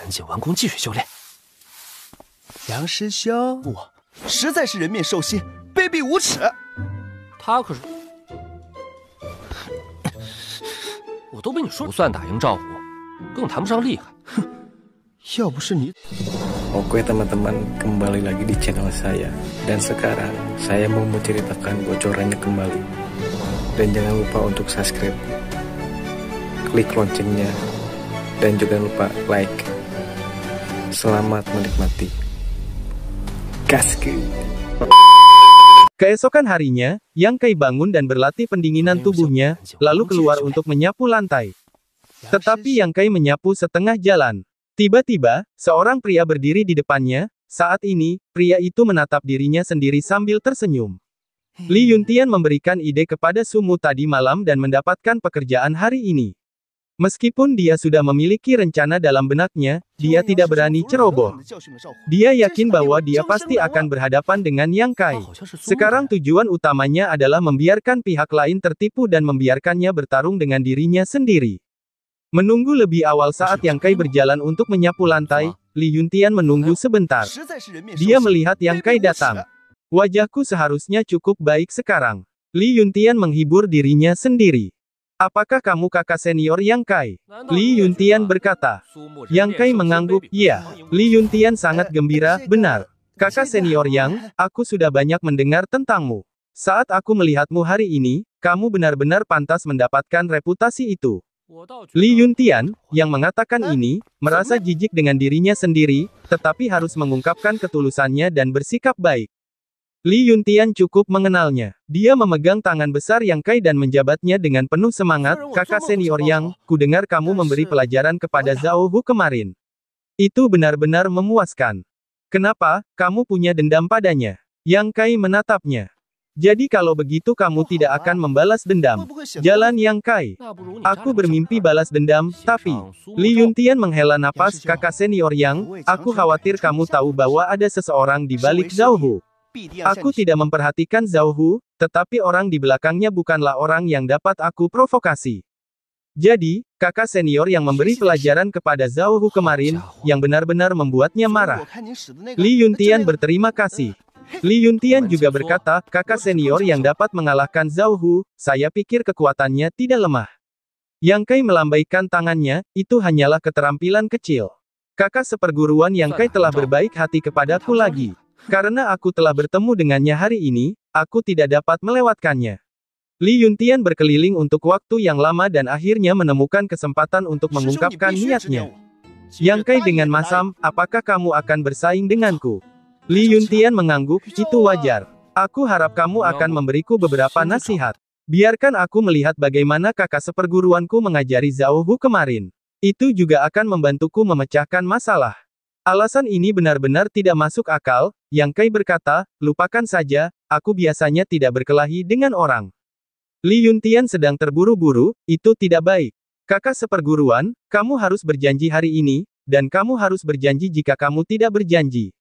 赶紧完功继续修炼。杨师兄，我实在是人面兽心，卑鄙无耻。他可是，我都被你说不算打赢赵虎，更谈不上厉害。哼，要不是你。 Oke teman-teman, kembali lagi di channel saya. Dan sekarang saya mau menceritakan bocorannya kembali. Dan jangan lupa untuk subscribe, klik loncengnya, dan juga lupa like. Selamat menikmati. Gaskeun. Keesokan harinya, Yang Kai bangun dan berlatih pendinginan tubuhnya, lalu keluar untuk menyapu lantai. Tetapi Yang Kai menyapu setengah jalan. Tiba-tiba, seorang pria berdiri di depannya. Saat ini, pria itu menatap dirinya sendiri sambil tersenyum. Li Yuntian memberikan ide kepada Sumu tadi malam dan mendapatkan pekerjaan hari ini. Meskipun dia sudah memiliki rencana dalam benaknya, dia tidak berani ceroboh. Dia yakin bahwa dia pasti akan berhadapan dengan Yang Kai. Sekarang tujuan utamanya adalah membiarkan pihak lain tertipu dan membiarkannya bertarung dengan dirinya sendiri. Menunggu lebih awal saat Yang Kai berjalan untuk menyapu lantai, Li Yuntian menunggu sebentar. Dia melihat Yang Kai datang. Wajahku seharusnya cukup baik sekarang. Li Yuntian menghibur dirinya sendiri. Apakah kamu kakak senior Yang Kai? Li Yuntian berkata. Yang Kai mengangguk, iya. Li Yuntian sangat gembira, benar. Kakak senior Yang, aku sudah banyak mendengar tentangmu. Saat aku melihatmu hari ini, kamu benar-benar pantas mendapatkan reputasi itu. Li Yuntian, yang mengatakan ini, merasa jijik dengan dirinya sendiri, tetapi harus mengungkapkan ketulusannya dan bersikap baik. Li Yuntian cukup mengenalnya. Dia memegang tangan besar Yang Kai dan menjabatnya dengan penuh semangat, kakak senior Yang, kudengar kamu memberi pelajaran kepada Zhao Hu kemarin. Itu benar-benar memuaskan. Kenapa, kamu punya dendam padanya? Yang Kai menatapnya. Jadi kalau begitu kamu tidak akan membalas dendam. Jalan Yang Kai. Aku bermimpi balas dendam, tapi... Li Yuntian menghela napas, kakak senior Yang, aku khawatir kamu tahu bahwa ada seseorang di balik Zhao Hu. Aku tidak memperhatikan Zhao Hu, tetapi orang di belakangnya bukanlah orang yang dapat aku provokasi. Jadi, kakak senior yang memberi pelajaran kepada Zhao Hu kemarin, yang benar-benar membuatnya marah. Li Yuntian berterima kasih. Li Yuntian juga berkata, kakak senior yang dapat mengalahkan Zhao Hu, saya pikir kekuatannya tidak lemah. Yang Kai melambaikan tangannya, itu hanyalah keterampilan kecil. Kakak seperguruan Yang Kai telah berbaik hati kepadaku lagi. Karena aku telah bertemu dengannya hari ini, aku tidak dapat melewatkannya. Li Yuntian berkeliling untuk waktu yang lama dan akhirnya menemukan kesempatan untuk mengungkapkan niatnya. Yang Kai dengan masam, apakah kamu akan bersaing denganku? Li Yuntian mengangguk, itu wajar. Aku harap kamu akan memberiku beberapa nasihat. Biarkan aku melihat bagaimana kakak seperguruanku mengajari Zhao Hu kemarin. Itu juga akan membantuku memecahkan masalah. Alasan ini benar-benar tidak masuk akal, Yang Kai berkata, lupakan saja, aku biasanya tidak berkelahi dengan orang. Li Yuntian sedang terburu-buru, itu tidak baik. Kakak seperguruan, kamu harus berjanji hari ini, dan kamu harus berjanji jika kamu tidak berjanji.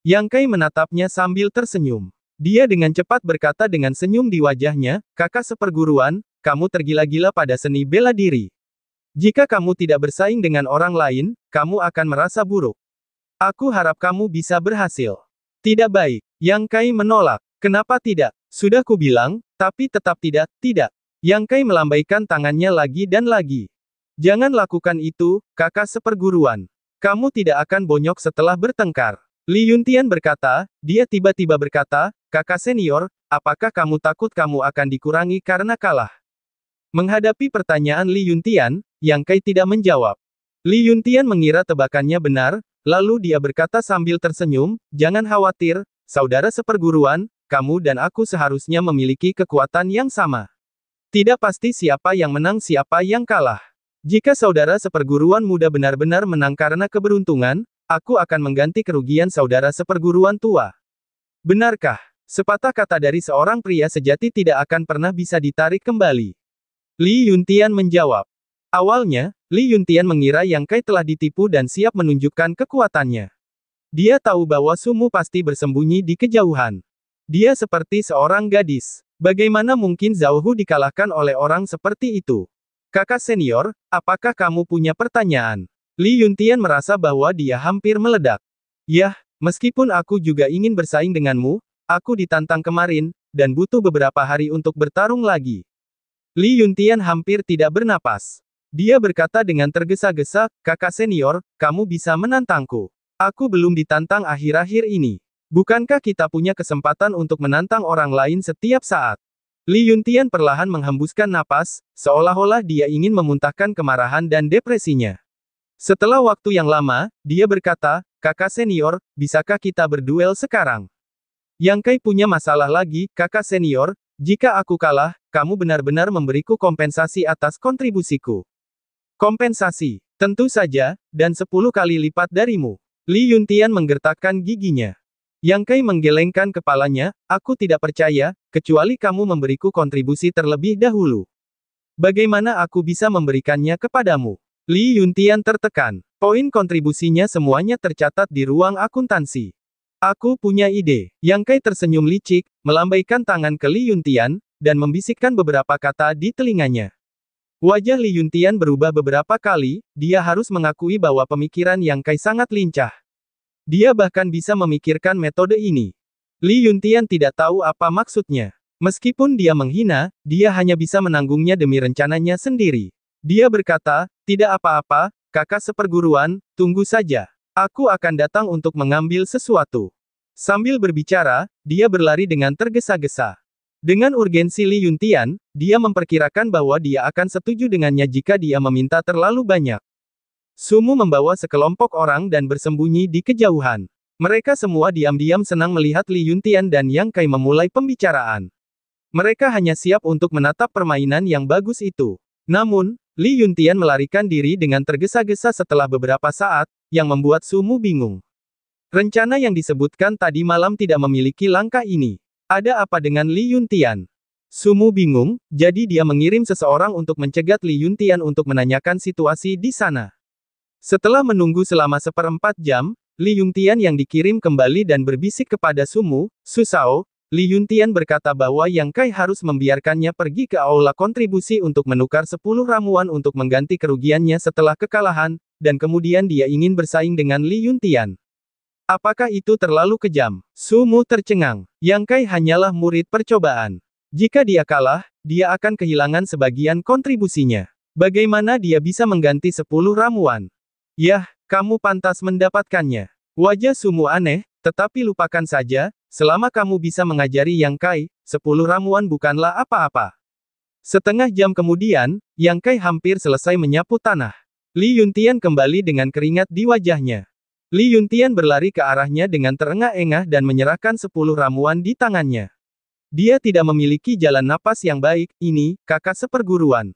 Yang Kai menatapnya sambil tersenyum. Dia dengan cepat berkata dengan senyum di wajahnya, kakak seperguruan, kamu tergila-gila pada seni bela diri. Jika kamu tidak bersaing dengan orang lain, kamu akan merasa buruk. Aku harap kamu bisa berhasil. Tidak baik. Yang Kai menolak. Kenapa tidak? Sudah kubilang, tapi tetap tidak, tidak. Yang Kai melambaikan tangannya lagi dan lagi. Jangan lakukan itu, kakak seperguruan. Kamu tidak akan bonyok setelah bertengkar. Li Yuntian berkata, dia tiba-tiba berkata, kakak senior, apakah kamu takut kamu akan dikurangi karena kalah? Menghadapi pertanyaan Li Yuntian, Yang Kai tidak menjawab. Li Yuntian mengira tebakannya benar, lalu dia berkata sambil tersenyum, jangan khawatir, saudara seperguruan, kamu dan aku seharusnya memiliki kekuatan yang sama. Tidak pasti siapa yang menang siapa yang kalah. Jika saudara seperguruan muda benar-benar menang karena keberuntungan, aku akan mengganti kerugian saudara seperguruan tua. Benarkah? Sepatah kata dari seorang pria sejati tidak akan pernah bisa ditarik kembali. Li Yuntian menjawab. Awalnya, Li Yuntian mengira Yang Kai telah ditipu dan siap menunjukkan kekuatannya. Dia tahu bahwa Sumu pasti bersembunyi di kejauhan. Dia seperti seorang gadis. Bagaimana mungkin Zhao Hu dikalahkan oleh orang seperti itu? Kakak senior, apakah kamu punya pertanyaan? Li Yuntian merasa bahwa dia hampir meledak. Yah, meskipun aku juga ingin bersaing denganmu, aku ditantang kemarin, dan butuh beberapa hari untuk bertarung lagi. Li Yuntian hampir tidak bernapas. Dia berkata dengan tergesa-gesa, kakak senior, kamu bisa menantangku. Aku belum ditantang akhir-akhir ini. Bukankah kita punya kesempatan untuk menantang orang lain setiap saat? Li Yuntian perlahan menghembuskan napas, seolah-olah dia ingin memuntahkan kemarahan dan depresinya. Setelah waktu yang lama, dia berkata, kakak senior, bisakah kita berduel sekarang? Yang Kai punya masalah lagi, kakak senior, jika aku kalah, kamu benar-benar memberiku kompensasi atas kontribusiku. Kompensasi, tentu saja, dan 10 kali lipat darimu. Li Yuntian menggertakkan giginya. Yang Kai menggelengkan kepalanya, aku tidak percaya, kecuali kamu memberiku kontribusi terlebih dahulu. Bagaimana aku bisa memberikannya kepadamu? Li Yuntian tertekan. Poin kontribusinya semuanya tercatat di ruang akuntansi. Aku punya ide. Yang Kai tersenyum licik, melambaikan tangan ke Li Yuntian, dan membisikkan beberapa kata di telinganya. Wajah Li Yuntian berubah beberapa kali, dia harus mengakui bahwa pemikiran Yang Kai sangat lincah. Dia bahkan bisa memikirkan metode ini. Li Yuntian tidak tahu apa maksudnya. Meskipun dia menghina, dia hanya bisa menanggungnya demi rencananya sendiri. Dia berkata, tidak apa-apa, kakak seperguruan, tunggu saja. Aku akan datang untuk mengambil sesuatu. Sambil berbicara, dia berlari dengan tergesa-gesa. Dengan urgensi Li Yuntian, dia memperkirakan bahwa dia akan setuju dengannya jika dia meminta terlalu banyak. Sumu membawa sekelompok orang dan bersembunyi di kejauhan. Mereka semua diam-diam senang melihat Li Yuntian dan Yang Kai memulai pembicaraan. Mereka hanya siap untuk menatap permainan yang bagus itu. Namun, Li Yuntian melarikan diri dengan tergesa-gesa setelah beberapa saat, yang membuat Sumu bingung. Rencana yang disebutkan tadi malam tidak memiliki langkah ini. Ada apa dengan Li Yuntian? Sumu bingung, jadi dia mengirim seseorang untuk mencegat Li Yuntian untuk menanyakan situasi di sana. Setelah menunggu selama 1/4 jam, Li Yuntian yang dikirim kembali dan berbisik kepada Sumu, Susao, Li Yuntian berkata bahwa Yang Kai harus membiarkannya pergi ke aula kontribusi untuk menukar 10 ramuan untuk mengganti kerugiannya setelah kekalahan, dan kemudian dia ingin bersaing dengan Li Yuntian. Apakah itu terlalu kejam? Sumu tercengang. Yang Kai hanyalah murid percobaan. Jika dia kalah, dia akan kehilangan sebagian kontribusinya. Bagaimana dia bisa mengganti 10 ramuan? Yah, kamu pantas mendapatkannya. Wajah Sumu aneh, tetapi lupakan saja, selama kamu bisa mengajari Yang Kai, 10 ramuan bukanlah apa-apa. Setengah jam kemudian, Yang Kai hampir selesai menyapu tanah. Li Yuntian kembali dengan keringat di wajahnya. Li Yuntian berlari ke arahnya dengan terengah-engah dan menyerahkan 10 ramuan di tangannya. Dia tidak memiliki jalan napas yang baik, ini, kakak seperguruan.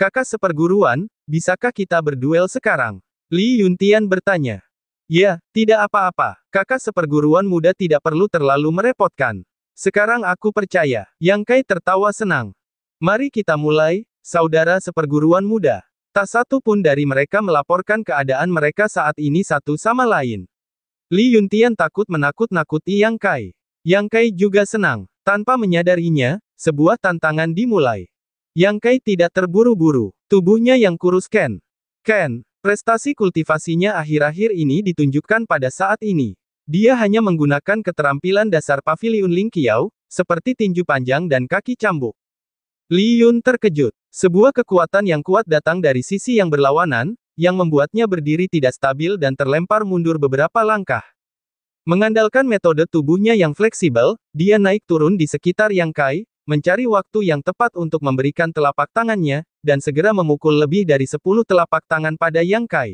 Kakak seperguruan, bisakah kita berduel sekarang? Li Yuntian bertanya. Ya, tidak apa-apa. Kakak seperguruan muda tidak perlu terlalu merepotkan. Sekarang aku percaya. Yang Kai tertawa senang. Mari kita mulai, saudara seperguruan muda. Tak satu pun dari mereka melaporkan keadaan mereka saat ini satu sama lain. Li Yuntian takut menakut-nakuti Yang Kai. Yang Kai juga senang. Tanpa menyadarinya, sebuah tantangan dimulai. Yang Kai tidak terburu-buru. Tubuhnya yang kurus Ken. Prestasi kultivasinya akhir-akhir ini ditunjukkan pada saat ini. Dia hanya menggunakan keterampilan dasar Paviliun Ling Qiao, seperti tinju panjang dan kaki cambuk. Li Yun terkejut. Sebuah kekuatan yang kuat datang dari sisi yang berlawanan, yang membuatnya berdiri tidak stabil dan terlempar mundur beberapa langkah. Mengandalkan metode tubuhnya yang fleksibel, dia naik turun di sekitar Yang Kai, mencari waktu yang tepat untuk memberikan telapak tangannya, dan segera memukul lebih dari 10 telapak tangan pada Yang Kai.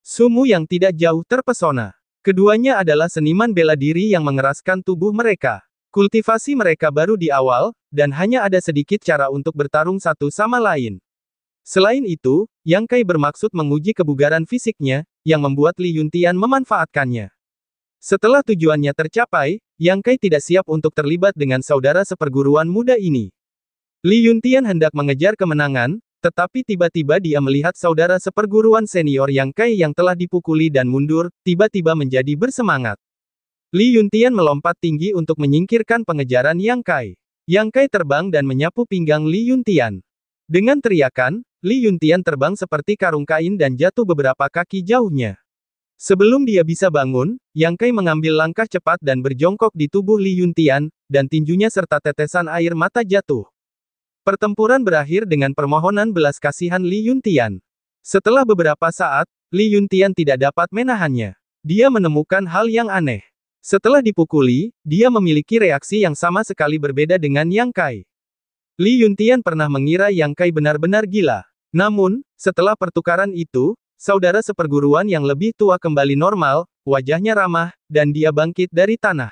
Sumu yang tidak jauh terpesona. Keduanya adalah seniman bela diri yang mengeraskan tubuh mereka. Kultivasi mereka baru di awal, dan hanya ada sedikit cara untuk bertarung satu sama lain. Selain itu, Yang Kai bermaksud menguji kebugaran fisiknya, yang membuat Li Yuntian memanfaatkannya. Setelah tujuannya tercapai, Yang Kai tidak siap untuk terlibat dengan saudara seperguruan muda ini. Li Yuntian hendak mengejar kemenangan, tetapi tiba-tiba dia melihat saudara seperguruan senior Yang Kai yang telah dipukuli dan mundur, tiba-tiba menjadi bersemangat. Li Yuntian melompat tinggi untuk menyingkirkan pengejaran Yang Kai. Yang Kai terbang dan menyapu pinggang Li Yuntian. Dengan teriakan, Li Yuntian terbang seperti karung kain dan jatuh beberapa kaki jauhnya. Sebelum dia bisa bangun, Yang Kai mengambil langkah cepat dan berjongkok di tubuh Li Yuntian, dan tinjunya serta tetesan air mata jatuh. Pertempuran berakhir dengan permohonan belas kasihan Li Yuntian. Setelah beberapa saat, Li Yuntian tidak dapat menahannya. Dia menemukan hal yang aneh. Setelah dipukuli, dia memiliki reaksi yang sama sekali berbeda dengan Yang Kai. Li Yuntian pernah mengira Yang Kai benar-benar gila. Namun, setelah pertukaran itu, saudara seperguruan yang lebih tua kembali normal, wajahnya ramah, dan dia bangkit dari tanah.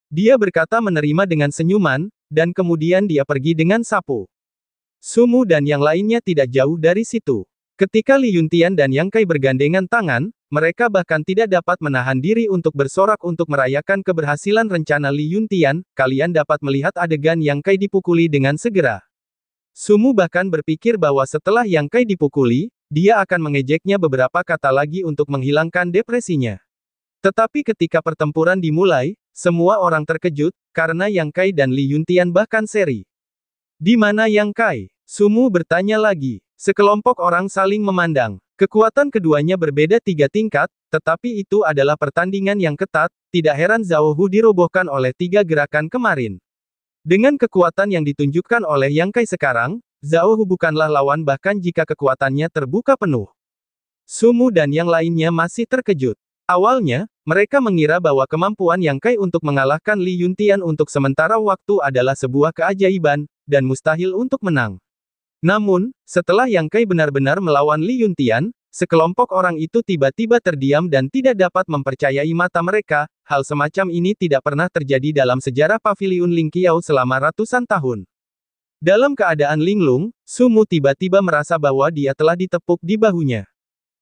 Dia berkata menerima dengan senyuman, dan kemudian dia pergi dengan sapu. Sumu dan yang lainnya tidak jauh dari situ. Ketika Li Yuntian dan Yang Kai bergandengan tangan, mereka bahkan tidak dapat menahan diri untuk bersorak untuk merayakan keberhasilan rencana Li Yuntian. Kalian dapat melihat adegan Yang Kai dipukuli dengan segera. Sumu bahkan berpikir bahwa setelah Yang Kai dipukuli, dia akan mengejeknya beberapa kata lagi untuk menghilangkan depresinya. Tetapi ketika pertempuran dimulai, semua orang terkejut, karena Yang Kai dan Li Yuntian bahkan seri. Di mana Yang Kai? Sumu bertanya lagi. Sekelompok orang saling memandang. Kekuatan keduanya berbeda 3 tingkat, tetapi itu adalah pertandingan yang ketat, tidak heran Zhao Hu dirobohkan oleh 3 gerakan kemarin. Dengan kekuatan yang ditunjukkan oleh Yang Kai sekarang, Zhao Hu bukanlah lawan bahkan jika kekuatannya terbuka penuh. Sumu dan yang lainnya masih terkejut. Awalnya, mereka mengira bahwa kemampuan Yang Kai untuk mengalahkan Li Yuntian untuk sementara waktu adalah sebuah keajaiban, dan mustahil untuk menang. Namun, setelah Yang Kai benar-benar melawan Li Yuntian, sekelompok orang itu tiba-tiba terdiam dan tidak dapat mempercayai mata mereka. Hal semacam ini tidak pernah terjadi dalam sejarah Paviliun Lingqiao selama ratusan tahun. Dalam keadaan linglung, Sumu tiba-tiba merasa bahwa dia telah ditepuk di bahunya.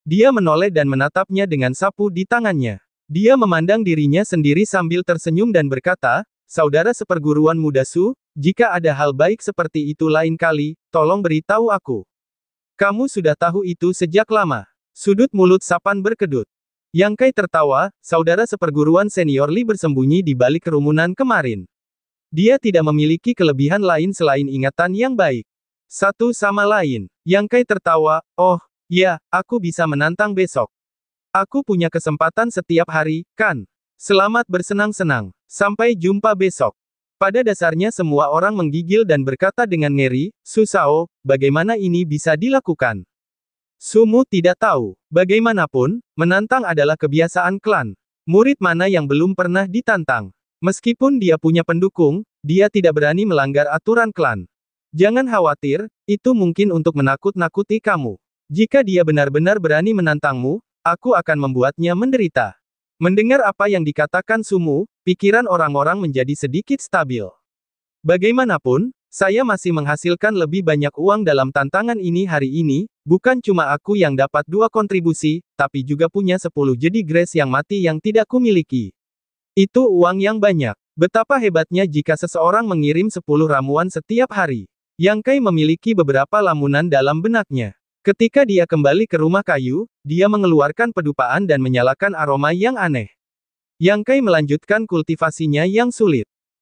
Dia menoleh dan menatapnya dengan sapu di tangannya. Dia memandang dirinya sendiri sambil tersenyum dan berkata, "Saudara seperguruan muda Su, jika ada hal baik seperti itu lain kali, tolong beritahu aku." "Kamu sudah tahu itu sejak lama." Sudut mulut Sapan berkedut. Yang Kai tertawa, saudara seperguruan senior Li bersembunyi di balik kerumunan kemarin. Dia tidak memiliki kelebihan lain selain ingatan yang baik. Satu sama lain. Yang Kai tertawa, "Oh, ya, aku bisa menantang besok. Aku punya kesempatan setiap hari, kan? Selamat bersenang-senang. Sampai jumpa besok." Pada dasarnya semua orang menggigil dan berkata dengan ngeri, "Su Shao, bagaimana ini bisa dilakukan?" Sumu tidak tahu. Bagaimanapun, menantang adalah kebiasaan klan. Murid mana yang belum pernah ditantang? Meskipun dia punya pendukung, dia tidak berani melanggar aturan klan. Jangan khawatir, itu mungkin untuk menakut-nakuti kamu. Jika dia benar-benar berani menantangmu, aku akan membuatnya menderita. Mendengar apa yang dikatakan Sumu, pikiran orang-orang menjadi sedikit stabil. Bagaimanapun, saya masih menghasilkan lebih banyak uang dalam tantangan ini hari ini, bukan cuma aku yang dapat 2 kontribusi, tapi juga punya 10 jadi grace yang mati yang tidak kumiliki. Itu uang yang banyak. Betapa hebatnya jika seseorang mengirim 10 ramuan setiap hari. Yang Kai memiliki beberapa lamunan dalam benaknya. Ketika dia kembali ke rumah kayu, dia mengeluarkan pedupaan dan menyalakan aroma yang aneh. Yang Kai melanjutkan kultivasinya yang sulit.